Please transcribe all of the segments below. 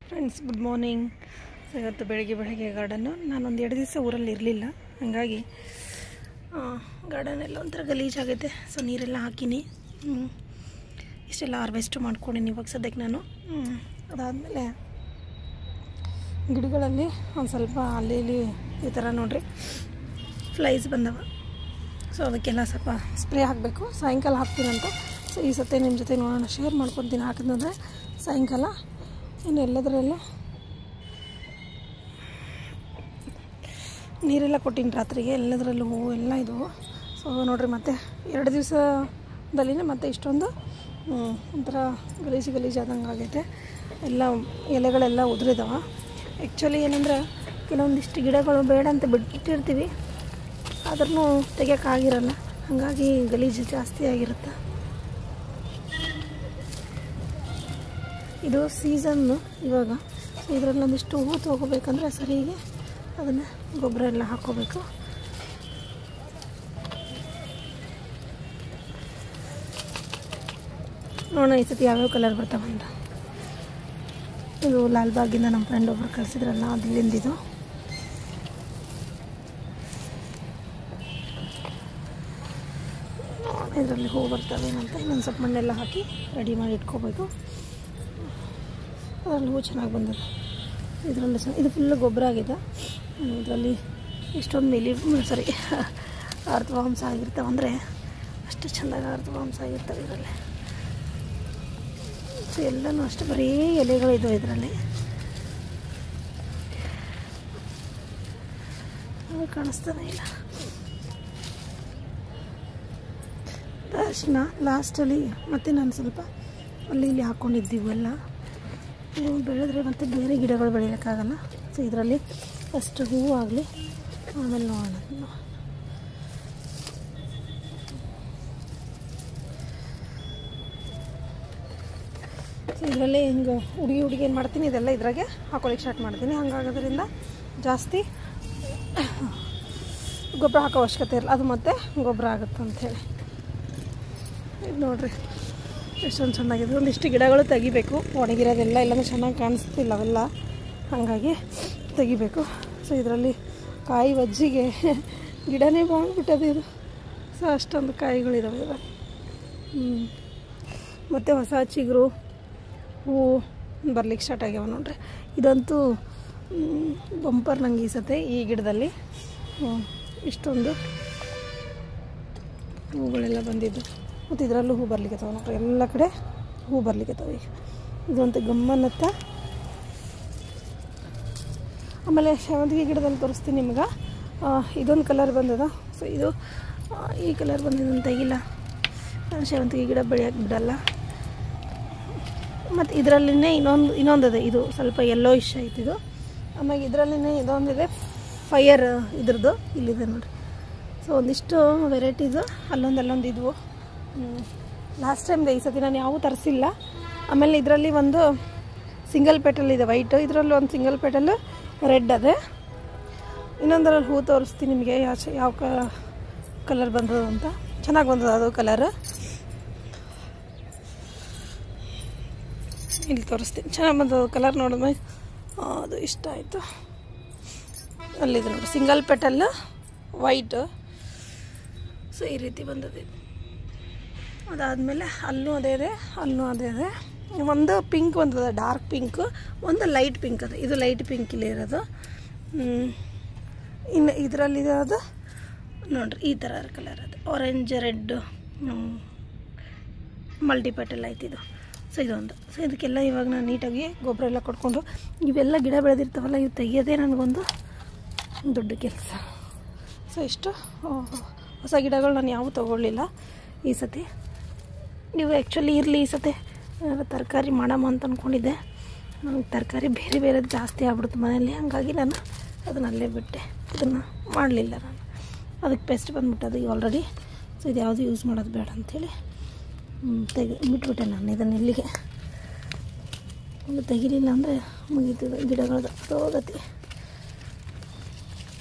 Friends, good morning. So ಇವತ್ತು ಬೆಳಗ್ಗೆ ಗಾರ್ಡನ್ನು ನಾನೊಂದು 2 ದಿವಸ ಊರಲ್ಲಿ ಇರಲಿಲ್ಲ, ಹಾಗಾಗಿ ಗಾರ್ಡನ್ ಎಲ್ಲ ಒಂಥರ ಗಲೀಜಾಗೈತೆ. ಸೊ ನೀರೆಲ್ಲ ಹಾಕಿನಿ, ಇಷ್ಟೆಲ್ಲ ಹಾರ್ವೆಸ್ಟ್ ಮಾಡ್ಕೊಂಡಿನಿ ಇವಾಗ ಸದ್ಯಕ್ಕೆ ನಾನು. ಅದಾದಮೇಲೆ ಗಿಡಗಳಲ್ಲಿ ಒಂದು ಸ್ವಲ್ಪ ಅಲ್ಲಿ ಇಲ್ಲಿ ಈ ಥರ ನೋಡ್ರಿ ಫ್ಲೈಸ್ ಬಂದವ. ಸೊ ಅದಕ್ಕೆಲ್ಲ ಸ್ವಲ್ಪ ಸ್ಪ್ರೇ ಹಾಕಬೇಕು, ಸಾಯಂಕಾಲ ಹಾಕ್ತೀನಂತ. ಸೊ ಈ ಸತಿ ನಿಮ್ಮ ಜೊತೆ ನೋಡೋಣ, ಶೇರ್ ಮಾಡ್ಕೊತೀನಿ. ಹಾಕಿದಂದರೆ ಸಾಯಂಕಾಲ ಇನ್ನು ಎಲ್ಲದರಲ್ಲ ನೀರೆಲ್ಲ ಕೊಟ್ಟಿನಿ ರಾತ್ರಿಗೆ, ಎಲ್ಲದರಲ್ಲೂ ಹೂವು ಎಲ್ಲ ಇದ್ದವು. ಸೊ ನೋಡಿರಿ, ಮತ್ತೆ 2 ದಿವಸದಲ್ಲಿನೇ ಮತ್ತೆ ಇಷ್ಟೊಂದು ಒಂಥರ ಗಲೀಜಾದಂಗೆ ಆಗೈತೆ. ಎಲ್ಲ ಎಲೆಗಳೆಲ್ಲ ಉದುರಿದಾವೆ. ಆ್ಯಕ್ಚುಲಿ ಏನಂದ್ರೆ ಕೆಲವೊಂದಿಷ್ಟು ಗಿಡಗಳು ಬೇಡ ಅಂತ ಬಿಟ್ಟಿರ್ತೀವಿ, ಆದ್ರೂ ತೆಗಿಯೋಕ್ಕಾಗಿರಲ್ಲ, ಹಾಗಾಗಿ ಗಲೀಜು ಜಾಸ್ತಿ ಆಗಿರುತ್ತೆ. ಇದು ಸೀಸನ್ನು ಇವಾಗ. ಸೊ ಇದರಲ್ಲೊಂದಿಷ್ಟು ಹೂವು ತೊಗೋಬೇಕಂದ್ರೆ ಸರಿಗೆ ಅದನ್ನು ಗೊಬ್ಬರ ಎಲ್ಲ ಹಾಕ್ಕೋಬೇಕು. ನೋಡೋಣ ಈ ಸತಿ ಯಾವ್ಯಾವ ಕಲರ್ ಬರ್ತಾವಂತ. ಇದು ಲಾಲ್ಬಾಗಿಂದ ನಮ್ಮ ಫ್ರೆಂಡ್ ಒಬ್ರು ಕಳಿಸಿದ್ರಲ್ಲ, ಅದಿಲ್ಲಿಂದಿದು. ಇದರಲ್ಲಿ ಹೂವು ಬರ್ತಾವೇನಂತ ಇನ್ನೊಂದು ಸ್ವಲ್ಪ ಮಣ್ಣೆಲ್ಲ ಹಾಕಿ ರೆಡಿ ಮಾಡಿ ಇಟ್ಕೋಬೇಕು. ಅದರಲ್ಲಿ ಹೂವು ಚೆನ್ನಾಗಿ ಬಂದಿದೆ. ಇದರಲ್ಲಿ ಇದು ಫುಲ್ಲು ಗೊಬ್ಬರ ಆಗಿದೆ. ಇದರಲ್ಲಿ ಇಷ್ಟೊಂದು ಅರ್ಥವಾಂಶ ಆಗಿರ್ತಾವೆ, ಅಂದರೆ ಅಷ್ಟು ಚೆಂದಾಗಿ ಅರ್ಥವಾಂಶ ಆಗಿರ್ತವೆ ಇದರಲ್ಲಿ. ಸೊ ಎಲ್ಲನೂ ಅಷ್ಟು ಬರೀ ಎಲೆಗಳಿದ್ದಾವೆ ಇದರಲ್ಲಿ. ಅದು ಕಾಣಿಸ್ತಾನೆ ಇಲ್ಲ. ಅರ್ಶಿನ ಲಾಸ್ಟಲ್ಲಿ ಮತ್ತೆ ನಾನು ಸ್ವಲ್ಪ ಅಲ್ಲಿ ಇಲ್ಲಿ ಹಾಕ್ಕೊಂಡಿದ್ದೀವಿ ಎಲ್ಲ. ಬೆಳೆದ್ರೆ ಮತ್ತು ಬೇರೆ ಗಿಡಗಳು ಬೆಳೆಯೋಕ್ಕಾಗಲ್ಲ. ಸೊ ಇದರಲ್ಲಿ ಫಸ್ಟ್ ಹೂವು ಆಗಲಿ, ಆಮೇಲೆ ನೋಡೋಣ. ಸೊ ಇದರಲ್ಲಿ ಹಿಂಗೆ ಹುಡುಗಿ ಏನು ಮಾಡ್ತೀನಿ, ಇದೆಲ್ಲ ಇದ್ರಾಗೆ ಹಾಕೊಳ್ಳಿಕ್ಕೆ ಸ್ಟಾರ್ಟ್ ಮಾಡ್ತೀನಿ. ಹಂಗಾಗೋದ್ರಿಂದ ಜಾಸ್ತಿ ಗೊಬ್ಬರ ಹಾಕೋ ಅವಶ್ಯಕತೆ ಇರಲ್ಲ, ಅದು ಮತ್ತೆ ಗೊಬ್ಬರ ಆಗುತ್ತೆ ಅಂಥೇಳಿ. ಇದು ನೋಡಿರಿ ಎಷ್ಟೊಂದು ಚೆನ್ನಾಗಿದೆ. ಒಂದಿಷ್ಟು ಗಿಡಗಳು ತೆಗಿಬೇಕು, ಒಣಗಿರೋದೆಲ್ಲ ಎಲ್ಲನೂ ಚೆನ್ನಾಗಿ ಕಾಣಿಸ್ತಿಲ್ಲ ಅವೆಲ್ಲ, ಹಾಗಾಗಿ ತೆಗಿಬೇಕು. ಸೊ ಇದರಲ್ಲಿ ಕಾಯಿ ವಜ್ಜಿಗೆ ಗಿಡನೇ ಬಾಳ್ಬಿಟ್ಟದೆ ಇದು. ಸೊ ಅಷ್ಟೊಂದು ಕಾಯಿಗಳಿದಾವೆ ಇವಾಗ. ಮತ್ತು ಹೊಸ ಚಿಗುರು ಹೂವು ಬರ್ಲಿಕ್ಕೆ ಸ್ಟಾರ್ಟ್ ಆಗ್ಯಾವ ನೋಡ್ರಿ. ಇದಂತೂ ಬಂಪರ್ ನಂಗೆ ಈಸತ್ತೆ ಈ ಗಿಡದಲ್ಲಿ. ಇಷ್ಟೊಂದು ಹೂಗಳೆಲ್ಲ ಬಂದಿದ್ದು. ಮತ್ತು ಇದರಲ್ಲೂ ಹೂ ಬರ್ಲಿಕ್ಕತ್ತವ ನೋಡ್ರಿ, ಎಲ್ಲ ಕಡೆ ಹೂ ಬರ್ಲಿಕ್ಕತ್ತವ ಈಗ. ಇದಂತೂ ಗಮ್ಮನ್ನತ್ತ. ಆಮೇಲೆ ಸೇವಂತಿಗೆ ಗಿಡದಲ್ಲಿ ತೋರಿಸ್ತೀನಿ ನಿಮ್ಗೆ. ಇದೊಂದು ಕಲರ್ ಬಂದದ. ಸೊ ಇದು ಈ ಕಲರ್ ಬಂದಿದ್ದು ತೆಗಿಲ್ಲ, ನಾನು ಸೇವಂತಿಗೆ ಗಿಡ ಬೆಳೆಯೋಕ್ಕೆ ಬಿಡಲ್ಲ. ಮತ್ತು ಇದರಲ್ಲಿನೇ ಇನ್ನೊಂದಿದೆ, ಇದು ಸ್ವಲ್ಪ ಯೆಲ್ಲೋ ಇಶ್ ಆಯ್ತು ಇದು. ಆಮೇಲೆ ಇದರಲ್ಲಿನೇ ಇದೊಂದಿದೆ ಫೈರ್ ಇದ್ರದ್ದು, ಇಲ್ಲಿದೆ ನೋಡಿರಿ. ಸೊ ಒಂದಿಷ್ಟು ವೆರೈಟೀಸು ಅಲ್ಲೊಂದು ಇದ್ವು. ಲಾಸ್ಟ್ ಟೈಮ್ದೆ, ಈ ಸತಿ ನಾನು ಯಾವೂ ತರಿಸಿಲ್ಲ. ಆಮೇಲೆ ಇದರಲ್ಲಿ ಒಂದು ಸಿಂಗಲ್ ಪೆಟಲ್ ಇದೆ ವೈಟು, ಇದರಲ್ಲಿ ಒಂದು ಸಿಂಗಲ್ ಪೆಟಲ್ ರೆಡ್ ಅದೇ. ಇನ್ನೊಂದರಲ್ಲಿ ಹೂ ತೋರಿಸ್ತೀನಿ ನಿಮಗೆ ಯಾವ ಕಲರ್ ಬಂದದು ಅಂತ. ಚೆನ್ನಾಗಿ ಬಂದದ ಅದು ಕಲರ್, ಇಲ್ಲಿ ತೋರಿಸ್ತೀನಿ. ಚೆನ್ನಾಗಿ ಬಂದದ ಕಲರ್, ನೋಡಿದ್ಮೇಲೆ ಅದು ಇಷ್ಟ ಆಯಿತು. ಅಲ್ಲಿದೆ ನೋಡಿ ಸಿಂಗಲ್ ಪೆಟಲ್ ವೈಟ್. ಸೊ ಈ ರೀತಿ ಬಂದದೆ. ಅದಾದಮೇಲೆ ಅಲ್ಲೂ ಅದೇ ಇದೆ, ಒಂದು ಪಿಂಕ್ ಬಂದದ, ಡಾರ್ಕ್ ಪಿಂಕ್, ಒಂದು ಲೈಟ್ ಪಿಂಕ್ ಅದು. ಇದು ಲೈಟ್ ಪಿಂಕ್ ಇಲ್ಲಿ ಇರೋದು. ಇನ್ನು ಇದರಲ್ಲಿದೆ ಅದು ನೋಡಿರಿ, ಈ ಥರ ಕಲರ್ ಅದು ಆರೆಂಜ್ ರೆಡ್ ಮಲ್ಟಿಪೆಟಲ್ ಆಯ್ತು ಇದು. ಸೊ ಇದೊಂದು. ಸೊ ಇದಕ್ಕೆಲ್ಲ ಇವಾಗ ನಾನು ನೀಟಾಗಿ ಗೊಬ್ಬರ ಎಲ್ಲ ಕೊಟ್ಕೊಂಡು, ಇವೆಲ್ಲ ಗಿಡ ಬೆಳೆದಿರ್ತಾವಲ್ಲ, ಇವು ತೆಗಿಯೋದೇ ನನಗೊಂದು ದೊಡ್ಡ ಕೆಲಸ. ಸೊ ಇಷ್ಟು ಹೊಸ ಗಿಡಗಳು ನಾನು ಯಾವೂ ತೊಗೊಳ್ಳಿಲ್ಲ ಈ ಸತಿ. ನೀವು ಆ್ಯಕ್ಚುಲಿ ಇರಲಿ ಈ ಸತಿ ತರಕಾರಿ ಮಾಡಮ್ಮ ಅಂತ ಅಂದ್ಕೊಂಡಿದ್ದೆ. ನನಗೆ ತರಕಾರಿ ಬೇರೆ ಜಾಸ್ತಿ ಆಗ್ಬಿಡ್ತು ಮನೆಯಲ್ಲಿ, ಹಾಗಾಗಿ ನಾನು ಅದನ್ನಲ್ಲೇ ಬಿಟ್ಟೆ, ಅದನ್ನು ಮಾಡಲಿಲ್ಲ ನಾನು. ಅದಕ್ಕೆ ಪೆಸ್ಟ್ ಬಂದುಬಿಟ್ಟದು ಈಗ ಆಲ್ರೆಡಿ. ಸೊ ಇದು ಯಾವುದು ಯೂಸ್ ಮಾಡೋದು ಬೇಡ ಅಂಥೇಳಿ ಬಿಟ್ಬಿಟ್ಟೆ ನಾನು ಇದನ್ನು. ಇಲ್ಲಿಗೆ ತೆಗಿಲಿಲ್ಲ ಅಂದರೆ ಮುಗೀತದೆ ಗಿಡಗಳದ್ದು ತಗೋಗತಿ.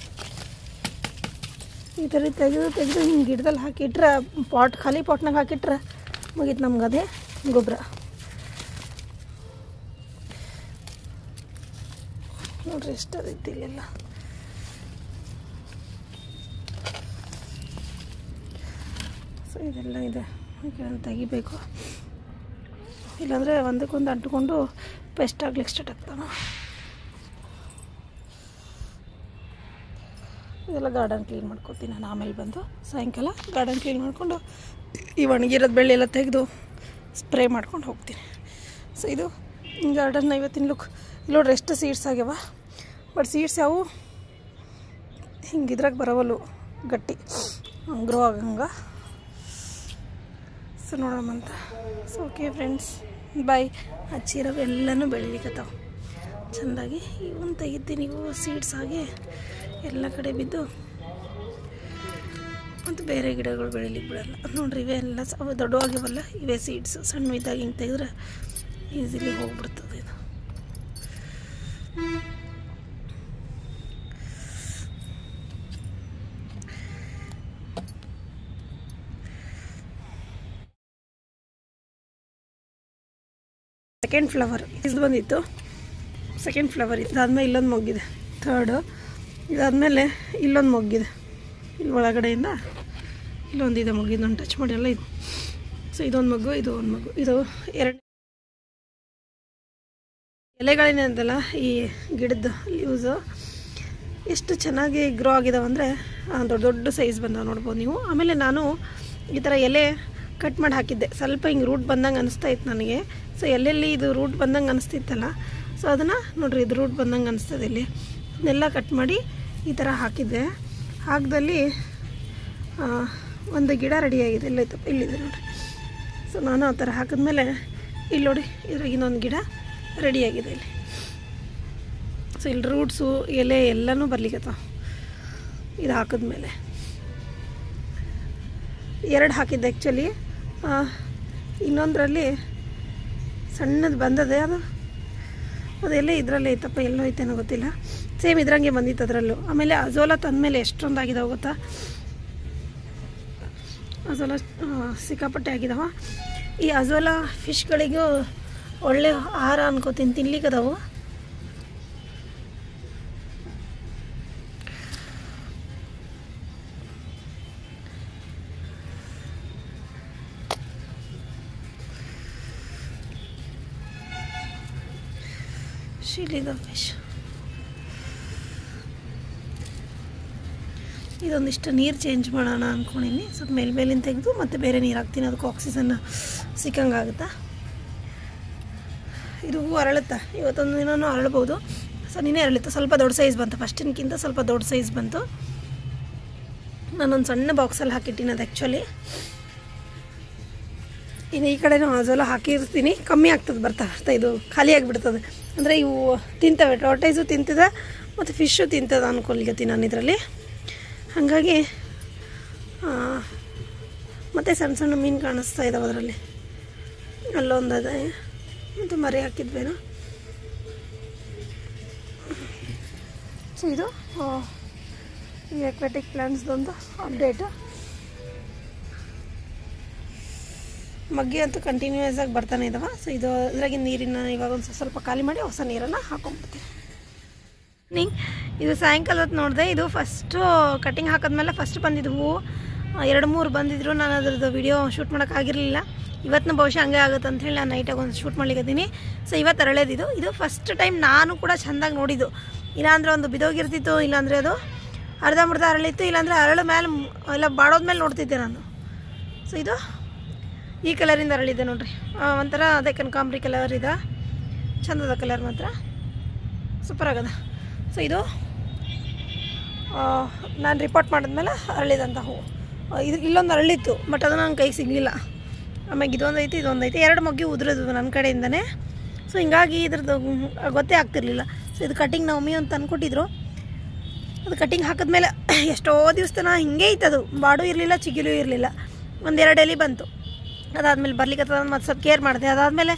ಈ ಥರ ತೆಗೆದು ಹಿಂಗೆ ಗಿಡದಲ್ಲಿ ಹಾಕಿಟ್ರೆ, ಖಾಲಿ ಪಾಟ್ನಾಗ ಹಾಕಿಟ್ರೆ ಮುಗೀತು ನಮ್ಗೆ ಅದೇ ಗೊಬ್ಬರ. ನೋಡ್ರಿ ಎಷ್ಟು ಅದೈತಿ ಇಲ್ಲೆಲ್ಲ. ಸೊ ಇದೆಲ್ಲ ಇದೆ, ತೆಗಿಬೇಕು, ಇಲ್ಲಾಂದರೆ ಒಂದಕ್ಕೊಂದು ಅಂಟ್ಕೊಂಡು ಪೆಸ್ಟ್ ಆಗ್ಲಿಕ್ಕೆ ಸ್ಟಾರ್ಟ್ ಆಗ್ತಾವೆ. ಇದೆಲ್ಲ ಗಾರ್ಡನ್ ಕ್ಲೀನ್ ಮಾಡ್ಕೊತೀನಿ ನಾನು. ಆಮೇಲೆ ಬಂದು ಸಾಯಂಕಾಲ ಗಾರ್ಡನ್ ಕ್ಲೀನ್ ಮಾಡಿಕೊಂಡು ಈ ಒಣಗಿರೋದು ಬೆಳ್ಳಿ ಎಲ್ಲ ತೆಗೆದು ಸ್ಪ್ರೇ ಮಾಡ್ಕೊಂಡು ಹೋಗ್ತೀನಿ. ಸೊ ಇದು ಗಾರ್ಡನ್ನ ಇವತ್ತಿನ ಲುಕ್. ನೋಡ್ರಿ ಎಷ್ಟು ಸೀಡ್ಸ್ ಆಗ್ಯಾವ, ಬಟ್ ಸೀಡ್ಸ್ ಯಾವು ಹಿಂಗೆ ಇದ್ರಾಗ ಬರವಲ್ಲು ಗಟ್ಟಿ ಗ್ರೋ ಆಗಂಗೆ. ಸೊ ನೋಡೋಣ ಅಂತ. ಸೊ ಓಕೆ ಫ್ರೆಂಡ್ಸ್, ಬಾಯ್. ಹಚ್ಚಿರೋವು ಎಲ್ಲನೂ ಬೆಳಿಲಿಕ್ಕತ್ತಾವ ಚೆಂದಾಗಿ. ಇವನ್ ತೆಗಿತೀನಿ, ಇವು ಸೀಡ್ಸ್ ಆಗಿ ಎಲ್ಲ ಕಡೆ ಬಿದ್ದು ಮತ್ತು ಬೇರೆ ಗಿಡಗಳು ಬೆಳಿಲಿಕ್ಕೆ ಬಿಡಲ್ಲ. ನೋಡ್ರಿ ಇವೇ ಎಲ್ಲ ದೊಡ್ಡವಾಗಿವಲ್ಲ, ಇವೇ ಸೀಡ್ಸು. ಸಣ್ಣ ಇದ್ದಾಗ ಹಿಂಗೆ ತೆಗೆದ್ರೆ ಈಸಿಲಿ ಹೋಗ್ಬಿಡ್ತದೆ ಇದು. ಸೆಕೆಂಡ್ ಫ್ಲವರ್ ಇದು ಬಂದಿತ್ತು, ಸೆಕೆಂಡ್ ಫ್ಲವರ್ ಇದಾದ್ಮೇಲೆ ಇಲ್ಲೊಂದು ಮೊಗ್ಗಿದೆ, ಥರ್ಡು. ಇದಾದಮೇಲೆ ಇಲ್ಲೊಂದು ಮೊಗ್ಗಿದೆ, ಇಲ್ಲಿ ಒಳಗಡೆಯಿಂದ ಇಲ್ಲೊಂದಿದೆ ಮೊಗ್ಗಿದೊಂದು ಟಚ್ ಮಾಡಿಲ್ಲ ಇದು. ಸೊ ಇದೊಂದು ಮಗು, ಇದು ಒಂದು ಮಗು. ಇದು ಎರಡು ಎಲೆಗಳೇನಂತಲ್ಲ ಈ ಗಿಡದ ಲೀವ್ಸು ಎಷ್ಟು ಚೆನ್ನಾಗಿ ಗ್ರೋ ಆಗಿದಾವೆ ಅಂದರೆ ದೊಡ್ಡ ದೊಡ್ಡ ಸೈಜ್ ಬಂದಾವೆ ನೋಡ್ಬೋದು ನೀವು. ಆಮೇಲೆ ನಾನು ಈ ಥರ ಎಲೆ ಕಟ್ ಮಾಡಿ ಹಾಕಿದ್ದೆ, ಸ್ವಲ್ಪ ಹಿಂಗೆ ರೂಟ್ ಬಂದಂಗೆ ಅನಿಸ್ತಾ ಇತ್ತು ನನಗೆ. ಸೊ ಎಲ್ಲೆಲ್ಲಿ ಇದು ರೂಟ್ ಬಂದಂಗೆ ಅನಿಸ್ತಿತ್ತಲ್ಲ, ಸೊ ಅದನ್ನು ನೋಡ್ರಿ ಇದು ರೂಟ್ ಬಂದಂಗೆ ಅನಿಸ್ತದೆ. ಇಲ್ಲಿ ಇದನ್ನೆಲ್ಲ ಕಟ್ ಮಾಡಿ ಈ ಥರ ಹಾಕಿದ್ದೆ. ಹಾಕದಲ್ಲಿ ಒಂದು ಗಿಡ ರೆಡಿಯಾಗಿದೆ, ಇಲ್ಲೈತಪ್ಪ, ಇಲ್ಲಿದೆ ನೋಡಿರಿ. ಸೊ ನಾನು ಆ ಥರ ಹಾಕಿದ್ಮೇಲೆ ಇಲ್ಲಿ ನೋಡಿ ಇದ್ರಾಗ ಇನ್ನೊಂದು ಗಿಡ ರೆಡಿಯಾಗಿದೆ ಇಲ್ಲಿ. ಸೊ ಇಲ್ಲಿ ರೂಟ್ಸು ಎಲೆ ಎಲ್ಲನೂ ಬರ್ಲಿಕ್ಕತ್ತಾವ ಇದು ಹಾಕಿದ್ಮೇಲೆ. ಎರಡು ಹಾಕಿದ್ದೆ ಆ್ಯಕ್ಚುಲಿ, ಇನ್ನೊಂದರಲ್ಲಿ ಸಣ್ಣದು ಬಂದದೆ, ಅದೆಲ್ಲ ಇದರಲ್ಲೇ ಐತಪ್ಪ, ಎಲ್ಲೋ ಐತೇನೋ ಗೊತ್ತಿಲ್ಲ. ಸೇಮ್ ಇದ್ರಂಗೆ ಬಂದಿತ್ತು ಅದರಲ್ಲೂ. ಆಮೇಲೆ ಅಜೋಲಾ ತಂದಮೇಲೆ ಎಷ್ಟೊಂದು ಆಗಿದಾವೆ ಗೊತ್ತಾ, ಅಜೋಲಾ ಸಿಕ್ಕಾಪಟ್ಟೆ ಆಗಿದಾವ. ಈ ಅಜೋಲಾ ಫಿಶ್ಗಳಿಗೂ ಒಳ್ಳೆ ಆಹಾರ ಅನ್ಕೋತೀನಿ, ತಿನ್ಲಿಕ್ಕೆ ಅದಾವು. ಶಿಲಿದ ಫಿಶ್. ಇದೊಂದಿಷ್ಟು ನೀರು ಚೇಂಜ್ ಮಾಡೋಣ ಅಂದ್ಕೊಂಡಿನಿ. ಸ್ವಲ್ಪ ಮೇಲಿಂದ ತೆಗೆದು ಮತ್ತೆ ಬೇರೆ ನೀರು ಹಾಕ್ತೀನಿ, ಅದಕ್ಕೆ ಆಕ್ಸಿಜನ್ ಸಿಕ್ಕಂಗಾಗುತ್ತಾ. ಇದು ಹೂವು ಅರಳುತ್ತಾ, ಇವತ್ತೊಂದು ದಿನವೂ ಅರಳ್ಬೋದು. ಸೊ ನೀನೇ ಅರಳುತ್ತೆ, ಸ್ವಲ್ಪ ದೊಡ್ಡ ಸೈಜ್ ಬಂತು, ಫಸ್ಟಿನಕ್ಕಿಂತ ಸ್ವಲ್ಪ ದೊಡ್ಡ ಸೈಜ್ ಬಂತು. ನಾನೊಂದು ಸಣ್ಣ ಬಾಕ್ಸಲ್ಲಿ ಹಾಕಿಟ್ಟಿನಿ ಅದು ಆ್ಯಕ್ಚುಲಿ. ಇನ್ನು ಈ ಕಡೆನೂ ಅಜೋಲಾ ಹಾಕಿರ್ತೀನಿ, ಕಮ್ಮಿ ಆಗ್ತದೆ ಬರ್ತಾ ಬರ್ತಾ ಇದು ಖಾಲಿ ಆಗಿಬಿಡ್ತದೆ. ಅಂದರೆ ಇವು ತಿಂತವೆ, ಟಾರ್ಟೈಸು ತಿಂತದೆ ಮತ್ತು ಫಿಶ್ಶು ತಿಂತದೆ ಅಂದ್ಕೊಳ್ಗತ್ತೀನಿ ನಾನು ಇದರಲ್ಲಿ. ಹಾಗಾಗಿ ಮತ್ತು ಸಣ್ಣ ಸಣ್ಣ ಮೀನು ಕಾಣಿಸ್ತಾ ಇದ್ದಾವೆ ಅದರಲ್ಲಿ. ಅಲ್ಲೊಂದು ಅದೇ ಮತ್ತು ಮರಿ ಹಾಕಿದ್ವೇನೋ. ಸೊ ಇದು ಈ ಅಕ್ವಾಟಿಕ್ ಪ್ಲಾಂಟ್ಸ್ದೊಂದು ಅಪ್ಡೇಟು. ಮಗ್ಗಿ ಅಂತೂ ಕಂಟಿನ್ಯೂಯಸ್ ಆಗಿ ಬರ್ತಾನೆ ಇದ್ದಾವೆ. ಸೊ ಇದು ಇದ್ರಾಗಿನ ನೀರಿನ ಇವಾಗ ಒಂದು ಸ್ವಲ್ಪ ಖಾಲಿ ಮಾಡಿ ಹೊಸ ನೀರನ್ನು ಹಾಕೊಂಡ್ಬಿಡ್ತೀನಿ. ಇದು ಸಾಯಂಕಾಲ ಹೊತ್ತು ನೋಡಿದೆ. ಇದು ಫಸ್ಟು ಕಟಿಂಗ್ ಹಾಕಿದ್ಮೇಲೆ ಫಸ್ಟ್ ಬಂದಿದ್ದು ಹೂವು 2-3 ಬಂದಿದ್ರು. ನಾನು ಅದ್ರದ್ದು ವಿಡಿಯೋ ಶೂಟ್ ಮಾಡೋಕ್ಕಾಗಿರಲಿಲ್ಲ. ಇವತ್ತಿನ ಬಹುಶಃ ಹಂಗೆ ಆಗುತ್ತೆ ಅಂಥೇಳಿ ನಾನು ನೈಟಾಗಿ ಒಂದು ಶೂಟ್ ಮಾಡ್ಲಿಕ್ಕತ್ತೀನಿ. ಸೊ ಇವತ್ತು ಅರಳೇದಿದ್ದು, ಇದು ಫಸ್ಟ್ ಟೈಮ್ ನಾನು ಕೂಡ ಚೆಂದಾಗಿ ನೋಡಿದ್ದು. ಇಲ್ಲಾಂದರೆ ಒಂದು ಬಿದೋಗಿರ್ತಿತ್ತು, ಇಲ್ಲಾಂದರೆ ಅದು ಅರ್ಧಂಬರ್ಧ ಅರಳಿತ್ತು, ಇಲ್ಲಾಂದರೆ ಅರಳು ಮೇಲೆ ಎಲ್ಲ ಬಾಡೋದ್ಮೇಲೆ ನೋಡ್ತಿದ್ದೆ ನಾನು. ಸೊ ಇದು ಈ ಕಲರಿಂದ ಅರಳಿದೆ ನೋಡ್ರಿ, ಒಂಥರ ಅದೇ ಕನಕಾಂಬರಿ ಕಲರ್ ಇದೆ, ಚಂದದ ಕಲರ್ ಮಾತ್ರ ಸೂಪರ್ ಆಗದ. ಸೊ ಇದು ನಾನು ರಿಪೋರ್ಟ್ ಮಾಡಿದ್ಮೇಲೆ ಅರಳಿದಂಥ ಹೂವು. ಇದು ಇಲ್ಲೊಂದು ಅರಳಿತ್ತು, ಬಟ್ ಅದು ನನ್ನ ಕೈಗೆ ಸಿಗಲಿಲ್ಲ. ಆಮೇಲೆ ಇದೊಂದೈತಿ, ಇದೊಂದೈತಿ, 2 ಮೊಗ್ಗಿ ಉದುರಿದ್ವು ನನ್ನ ಕಡೆಯಿಂದನೇ. ಸೊ ಹಿಂಗಾಗಿ ಇದ್ರದ್ದು ಗೊತ್ತೇ ಆಗ್ತಿರ್ಲಿಲ್ಲ. ಸೊ ಇದು ಕಟಿಂಗ್ ನವಮಿ ಅಂತ ತಂದ್ಕೊಟ್ಟಿದ್ರು. ಅದು ಕಟಿಂಗ್ ಹಾಕಿದ್ಮೇಲೆ ಎಷ್ಟೋ ದಿವಸ ತನಕ ಹಿಂಗೆ ಇತ್ತದು, ಬಾಡು ಇರಲಿಲ್ಲ, ಚಿಗಿಲು ಇರಲಿಲ್ಲ. 1-2 ಎಲೆ ಬಂತು. ಅದಾದಮೇಲೆ ಬರ್ಲಿಕ್ಕೆ ಮತ್ತು ಸ್ವಲ್ಪ ಕೇರ್ ಮಾಡಿದೆ. ಅದಾದಮೇಲೆ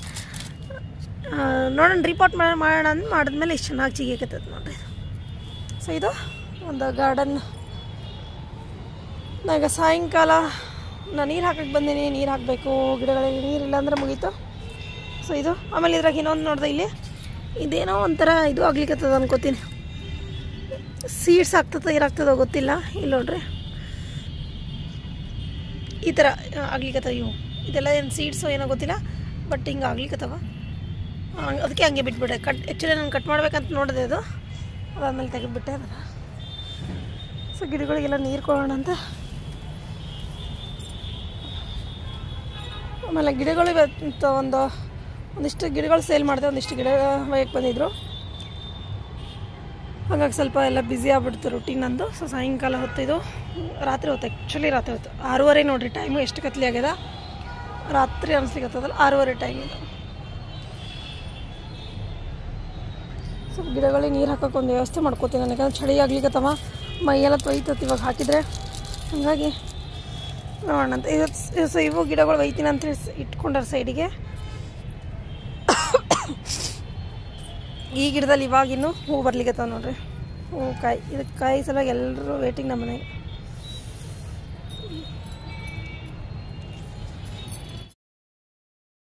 ನೋಡೋಣ ರಿಪೋರ್ಟ್ ಮಾಡೋಣ ಅಂತ ಮಾಡಿದ್ಮೇಲೆ ಇಷ್ಟು ಚೆನ್ನಾಗಿ ಚಿಗಿಕತ್ತದ ನೋಡ್ರಿ. ಸೊ ಇದು ಒಂದು ಗಾರ್ಡನ್. ನಾಗ ಸಾಯಂಕಾಲ ನಾನು ನೀರು ಹಾಕಕ್ಕೆ ಬಂದೀನಿ, ನೀರು ಹಾಕಬೇಕು ಗಿಡಗಳಿಗೆ, ನೀರಿಲ್ಲ ಅಂದರೆ ಮುಗೀತು. ಸೊ ಇದು ಆಮೇಲೆ ಇದ್ರಾಗ ಇನ್ನೊಂದು ನೋಡಿದೆ, ಇಲ್ಲಿ ಇದೇನೋ ಒಂಥರ ಇದು ಆಗ್ಲಿಕ್ಕತ್ತದ ಅನ್ಕೋತೀನಿ. ಸೀಡ್ಸ್ ಆಗ್ತದ ಏನಾಗ್ತದೋ ಗೊತ್ತಿಲ್ಲ. ಇಲ್ಲಿ ನೋಡ್ರಿ ಈ ಥರ ಆಗ್ಲಿಕ್ಕತ್ತವ ಇವು. ಇದೆಲ್ಲ ಏನು ಸೀಡ್ಸೋ ಏನೋ ಗೊತ್ತಿಲ್ಲ, ಬಟ್ ಹಿಂಗೆ ಆಗ್ಲಿಕ್ಕತ್ತವ. ಅದಕ್ಕೆ ಹಂಗೆ ಬಿಟ್ಬಿಟ್ಟೆ. ಆ್ಯಕ್ಚುಲಿ ನಾನು ಕಟ್ ಮಾಡ್ಬೇಕಂತ ನೋಡಿದೆ, ಅದು ಅದಾದಮೇಲೆ ತೆಗೆದುಬಿಟ್ಟೆ ಅದನ್ನು. ಸೊ ಗಿಡಗಳಿಗೆಲ್ಲ ನೀರು ಕೊಡೋಣ ಅಂತ. ಆಮೇಲೆ ಗಿಡಗಳು ಇವತ್ತು ಒಂದಿಷ್ಟು ಗಿಡಗಳು ಸೇಲ್ ಮಾಡಿದೆ, ಒಂದಿಷ್ಟು ಗಿಡ ಒಯ್ಯಕ್ಕೆ ಬಂದಿದ್ರು. ಹಾಗಾಗಿ ಸ್ವಲ್ಪ ಎಲ್ಲ ಬ್ಯುಸಿ ಆಗ್ಬಿಡ್ತು ರುಟೀನ್ ನಂದು. ಸೊ ಸಾಯಂಕಾಲ ಹೊತ್ತು ಇದು ರಾತ್ರಿ ಹೊತ್ತು, ಆ್ಯಕ್ಚುಲಿ ರಾತ್ರಿ ಹೊತ್ತು 6:30 ನೋಡಿರಿ ಟೈಮು. ಎಷ್ಟು ಕತ್ಲೆ ಆಗ್ಯದ, ರಾತ್ರಿ ಅನಿಸ್ಲಿಕ್ಕತ್ತದಲ್ಲ, 6:30 ಟೈಮ್ ಇದು. ಸ್ವಲ್ಪ ಗಿಡಗಳಿಗೆ ನೀರು ಹಾಕೋಕೆ ಒಂದು ವ್ಯವಸ್ಥೆ ಮಾಡ್ಕೋತೀನಿ ನಾನು, ಯಾಕಂದ್ರೆ ಚಳಿ ಆಗ್ಲಿಕ್ಕತ್ತವ, ಮೈಯೆಲ್ಲ ತೊಯ್ತತಿ ಇವಾಗ ಹಾಕಿದರೆ. ಹಾಗಾಗಿ ನೋಡೋಣ ಅಂತ ಇವತ್ತು ಇವು ಗಿಡಗಳು ಒಯ್ತೀನಿ ಅಂತೇಳಿ ಇಟ್ಕೊಂಡಾರ ಸೈಡಿಗೆ. ಈ ಗಿಡದಲ್ಲಿ ಇವಾಗಿನ್ನೂ ಹೂವು ಬರ್ಲಿಕ್ಕತ್ತವ ನೋಡ್ರಿ, ಹೂವು ಕಾಯಿ. ಇದಕ್ಕೆ ಕಾಯಿ ಸಲುವಾಗಿ ಎಲ್ಲರೂ ವೇಟಿಂಗ್ ನಮ್ಮ ಮನೆಗೆ.